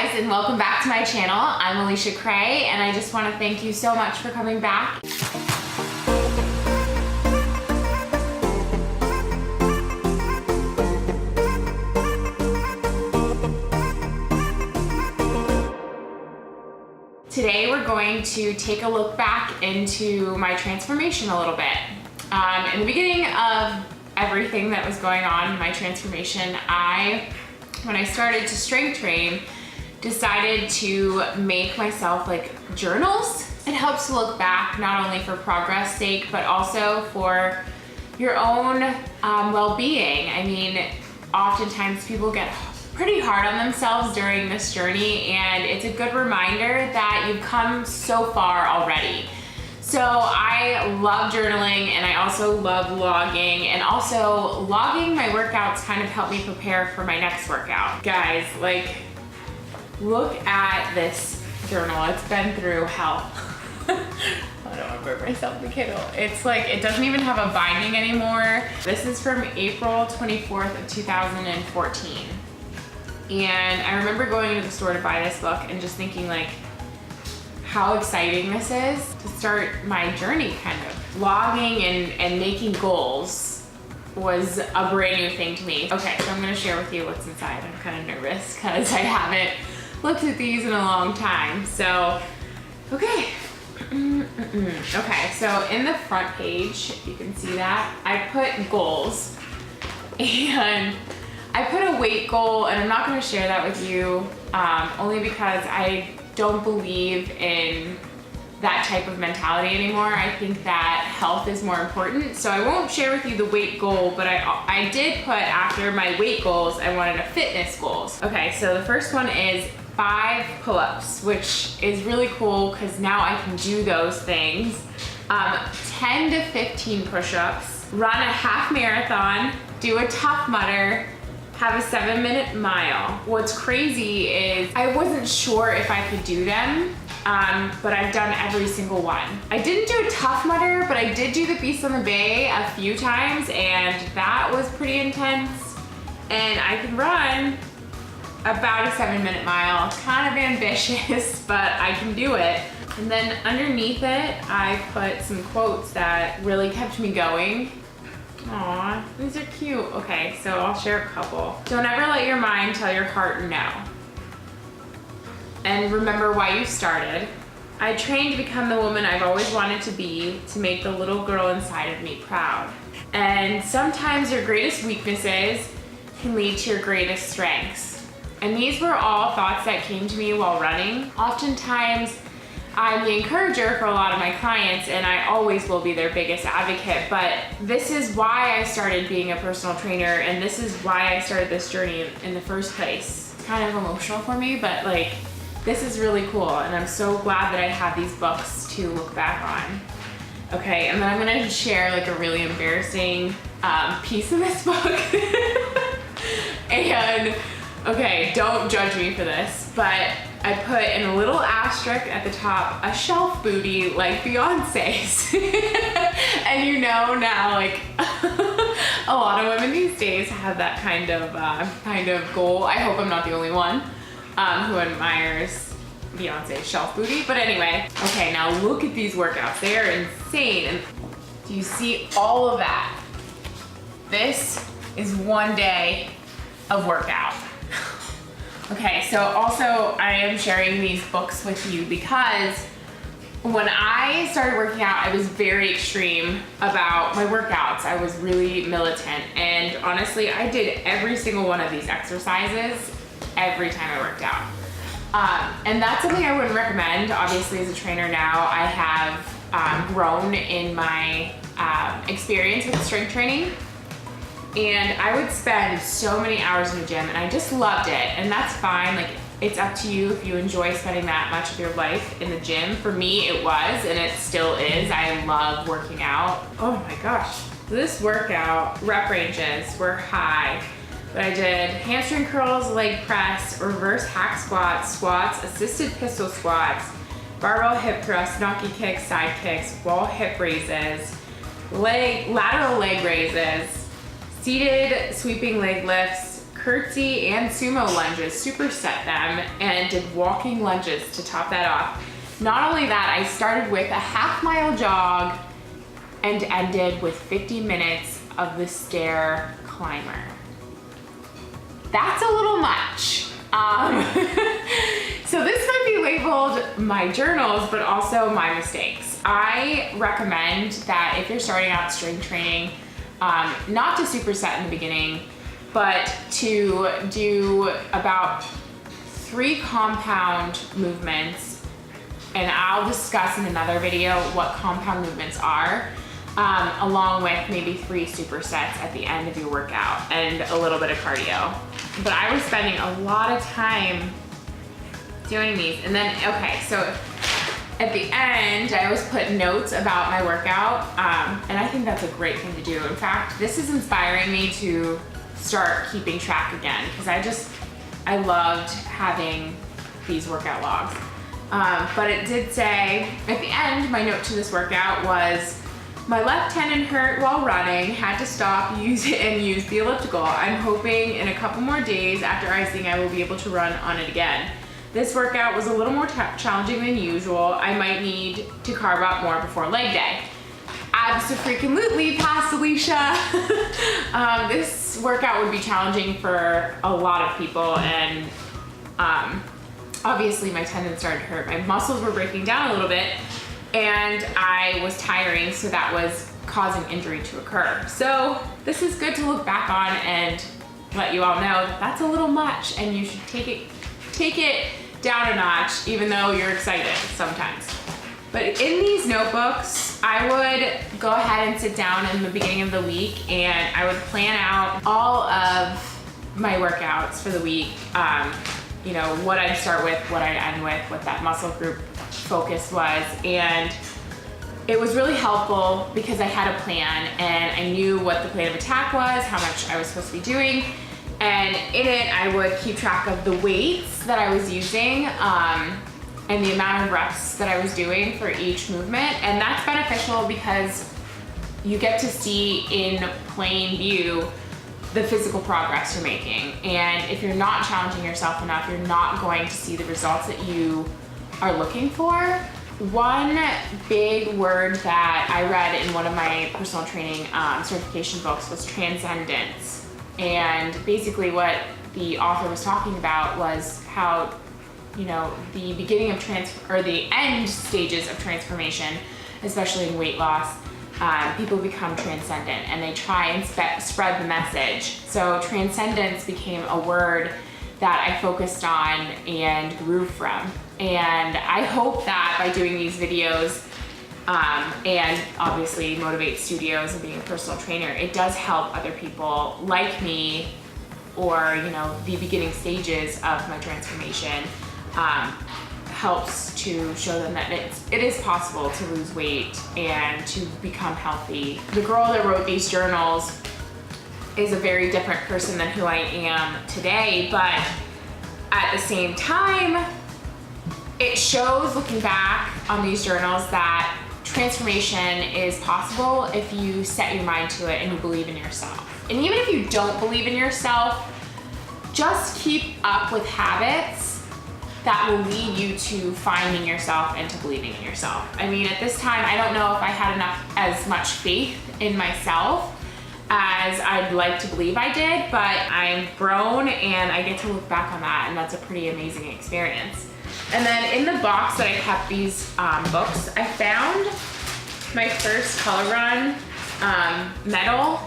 guys, and welcome back to my channel. I'm Alicia Cray, and I just want to thank you so much for coming back. Today we're going to take a look back into my transformation a little bit. In the beginning of everything that was going on in my transformation, when I started to strength train, decided to make myself like journals. It helps to look back not only for progress sake, but also for your own well-being. I mean, oftentimes people get pretty hard on themselves during this journey, and it's a good reminder that you've come so far already. So I love journaling, and I also love logging, and also logging my workouts kind of helped me prepare for my next workout. Guys, like, look at this journal. It's been through hell. I don't want to burn myself in the Kindle. It's like, it doesn't even have a binding anymore. This is from April 24th of 2014. And I remember going to the store to buy this book and just thinking like, how exciting this is to start my journey kind of. Logging and making goals was a brand new thing to me. Okay, so I'm gonna share with you what's inside. I'm kind of nervous because I haven't looked at these in a long time. So, okay. Okay, so in the front page, you can see that, I put goals. And I put a weight goal, and I'm not gonna share that with you, only because I don't believe in that type of mentality anymore. I think that health is more important. So I won't share with you the weight goal, but I did put after my weight goals, I wanted a fitness goals. Okay, so the first one is 5 pull-ups, which is really cool because now I can do those things. 10 to 15 push-ups, run a half marathon, do a Tough Mudder, have a 7-minute mile. What's crazy is I wasn't sure if I could do them, but I've done every single one. I didn't do a Tough Mudder, but I did do the Beast on the Bay a few times, and that was pretty intense. And I can run about a 7-minute mile. Kind of ambitious, but I can do it. And then underneath it, I put some quotes that really kept me going. Aw, these are cute. Okay, so I'll share a couple. Don't ever let your mind tell your heart no. And remember why you started. I trained to become the woman I've always wanted to be, to make the little girl inside of me proud. And sometimes your greatest weaknesses can lead to your greatest strengths. And these were all thoughts that came to me while running. Oftentimes, I'm the encourager for a lot of my clients, and I always will be their biggest advocate, but this is why I started being a personal trainer, and this is why I started this journey in the first place. It's kind of emotional for me, but like, this is really cool, and I'm so glad that I have these books to look back on. Okay, and then I'm gonna share like a really embarrassing piece of this book. And okay, don't judge me for this, but I put in a little asterisk at the top, a shelf booty like Beyonce's. And you know now, like, a lot of women these days have that kind of goal. I hope I'm not the only one who admires Beyonce's shelf booty. But anyway, okay, now look at these workouts. They are insane. And do you see all of that? This is one day of workout. Okay, so also I am sharing these books with you because when I started working out, I was very extreme about my workouts. I was really militant, and honestly, I did every single one of these exercises every time I worked out. And that's something I wouldn't recommend. Obviously, as a trainer now, I have grown in my experience with strength training. And I would spend so many hours in the gym, and I just loved it. And that's fine, like, it's up to you if you enjoy spending that much of your life in the gym. For me, it was, and it still is. I love working out. Oh my gosh. This workout, rep ranges were high, but I did hamstring curls, leg press, reverse hack squats, squats, assisted pistol squats, barbell hip thrusts, knocky kicks, side kicks, wall hip raises, lateral leg raises, seated sweeping leg lifts, curtsy and sumo lunges, superset them, and did walking lunges to top that off. Not only that, I started with a half-mile jog and ended with 50 minutes of the stair climber. That's a little much. So this might be labeled my journals, but also my mistakes. I recommend that if you're starting out strength training, not to superset in the beginning, but to do about 3 compound movements, and I'll discuss in another video what compound movements are, along with maybe 3 supersets at the end of your workout and a little bit of cardio. But I was spending a lot of time doing these. And then, okay, so at the end, I always put notes about my workout, and I think that's a great thing to do. In fact, this is inspiring me to start keeping track again, because I loved having these workout logs. But it did say, at the end, my note to this workout was, my left tendon hurt while running, had to stop, use it, and use the elliptical. I'm hoping in a couple more days after icing, I will be able to run on it again. This workout was a little more challenging than usual. I might need to carb up more before leg day. Abso-freaking-lutely, past Alicia. This workout would be challenging for a lot of people, and obviously my tendons started to hurt. My muscles were breaking down a little bit, and I was tiring, so that was causing injury to occur. So this is good to look back on and let you all know that that's a little much, and you should take it down a notch, even though you're excited sometimes. But in these notebooks, I would go ahead and sit down in the beginning of the week, and I would plan out all of my workouts for the week. You know, what I'd start with, what I'd end with, what that muscle group focus was, and it was really helpful because I had a plan and I knew what the plan of attack was, how much I was supposed to be doing, and in it I would keep track of the weights that I was using, and the amount of reps that I was doing for each movement. And that's beneficial because you get to see in plain view the physical progress you're making. And if you're not challenging yourself enough, you're not going to see the results that you are looking for. One big word that I read in one of my personal training certification books was transcendence. And basically what the author was talking about was how, you know, the beginning of the end stages of transformation, especially in weight loss, people become transcendent and they try and spread the message. So transcendence became a word that I focused on and grew from. And I hope that by doing these videos, and obviously Motivate Studios and being a personal trainer, it does help other people like me, or, you know, the beginning stages of my transformation, helps to show them that it is possible to lose weight and to become healthy. The girl that wrote these journals is a very different person than who I am today, but at the same time, it shows, looking back on these journals, that transformation is possible if you set your mind to it and you believe in yourself. And even if you don't believe in yourself, just keep up with habits that will lead you to finding yourself and to believing in yourself. I mean, at this time, I don't know if I had as much faith in myself as I'd like to believe I did, but I'm grown and I get to look back on that, and that's a pretty amazing experience. And then in the box that I kept these books, I found my first Color Run medal,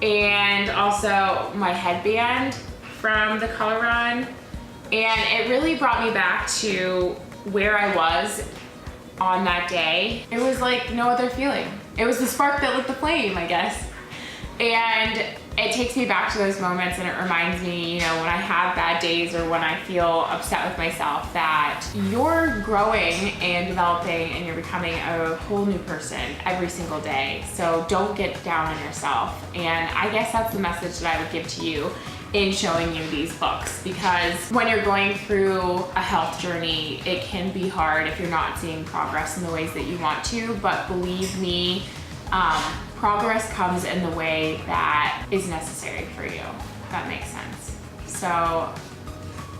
and also my headband from the Color Run. And it really brought me back to where I was on that day. It was like no other feeling. It was the spark that lit the flame, I guess. And it takes me back to those moments, and it reminds me, you know, when I have bad days or when I feel upset with myself, that you're growing and developing and you're becoming a whole new person every single day. So don't get down on yourself. And I guess that's the message that I would give to you in showing you these books, because when you're going through a health journey, it can be hard if you're not seeing progress in the ways that you want to, but believe me, progress comes in the way that is necessary for you. that makes sense. So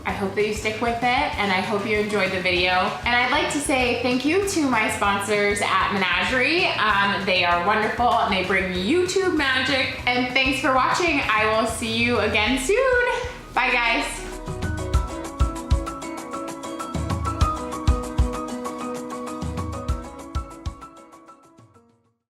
I hope that you stick with it, and I hope you enjoyed the video. And I'd like to say thank you to my sponsors at Menagerie. They are wonderful and they bring YouTube magic. And thanks for watching. I will see you again soon. Bye guys.